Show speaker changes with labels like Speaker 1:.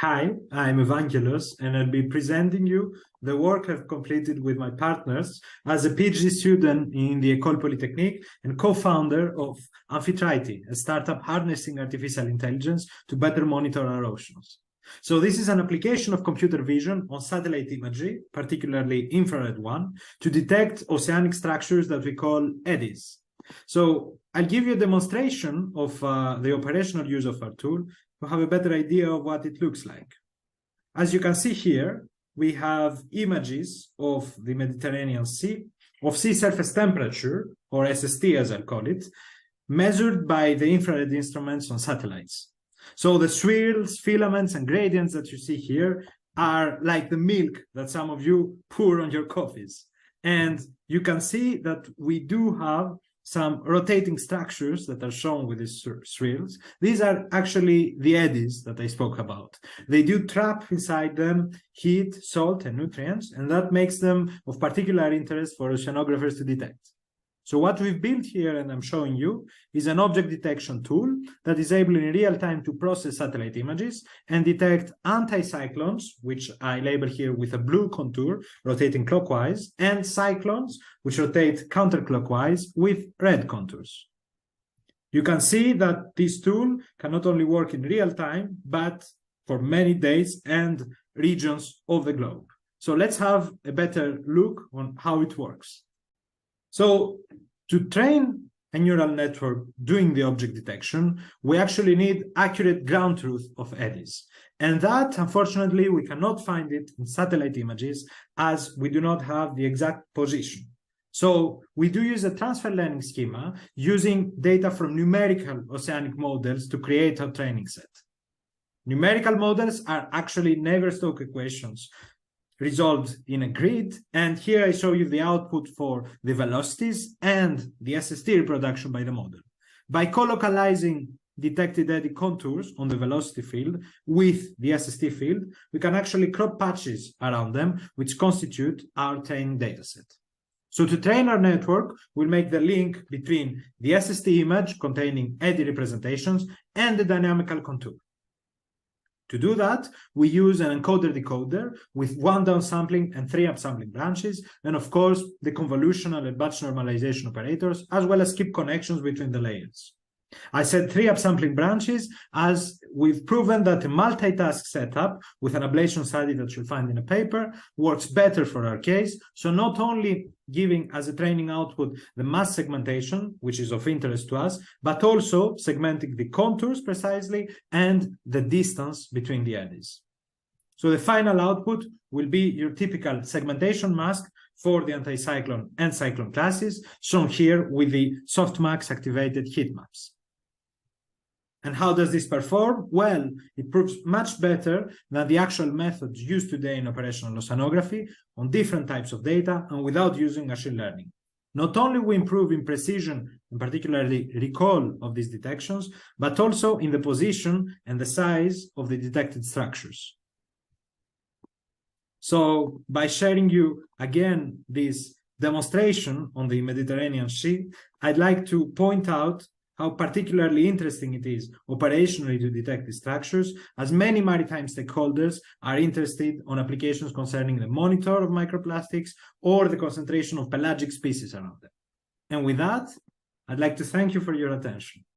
Speaker 1: Hi, I'm Evangelos, and I'll be presenting you the work I've completed with my partners as a PhD student in the École Polytechnique and co-founder of Amphitrite, a startup harnessing artificial intelligence to better monitor our oceans. So this is an application of computer vision on satellite imagery, particularly infrared one, to detect oceanic structures that we call eddies. So I'll give you a demonstration of the operational use of our tool to have a better idea of what it looks like. As you can see here, we have images of the Mediterranean Sea, of sea surface temperature, or SST as I'll call it, measured by the infrared instruments on satellites. So the swirls, filaments, and gradients that you see here are like the milk that some of you pour on your coffees. And you can see that we do have some rotating structures that are shown with these swirls. These are actually the eddies that I spoke about. They do trap inside them heat, salt, and nutrients, and that makes them of particular interest for oceanographers to detect. So what we've built here, and I'm showing you, is an object detection tool that is able in real time to process satellite images and detect anticyclones, which I label here with a blue contour rotating clockwise, and cyclones, which rotate counterclockwise with red contours. You can see that this tool can not only work in real time, but for many days and regions of the globe. So let's have a better look on how it works. So to train a neural network doing the object detection, we actually need accurate ground truth of eddies. And that, unfortunately, we cannot find it in satellite images as we do not have the exact position. So we do use a transfer learning schema using data from numerical oceanic models to create our training set. Numerical models are actually Navier-Stokes equations resolved in a grid, and here I show you the output for the velocities and the SST reproduction by the model. By co-localizing detected eddy contours on the velocity field with the SST field, we can actually crop patches around them, which constitute our training dataset. So to train our network, we'll make the link between the SST image containing eddy representations and the dynamical contour. To do that, we use an encoder-decoder with 1 downsampling and 3 upsampling branches, and of course, the convolutional and batch normalization operators, as well as keep connections between the layers. I said 3 upsampling branches as we've proven that a multitask setup with an ablation study that you'll find in a paper works better for our case. So not only giving as a training output the mass segmentation, which is of interest to us, but also segmenting the contours precisely and the distance between the eddies. So the final output will be your typical segmentation mask for the anticyclone and cyclone classes, shown here with the softmax activated heat maps. And how does this perform? Well, it proves much better than the actual methods used today in operational oceanography on different types of data and without using machine learning. Not only we improve in precision and particularly recall of these detections, but also in the position and the size of the detected structures. So by sharing you again this demonstration on the Mediterranean Sea, I'd like to point out how particularly interesting it is operationally to detect these structures, as many maritime stakeholders are interested on applications concerning the monitor of microplastics or the concentration of pelagic species around them. And with that, I'd like to thank you for your attention.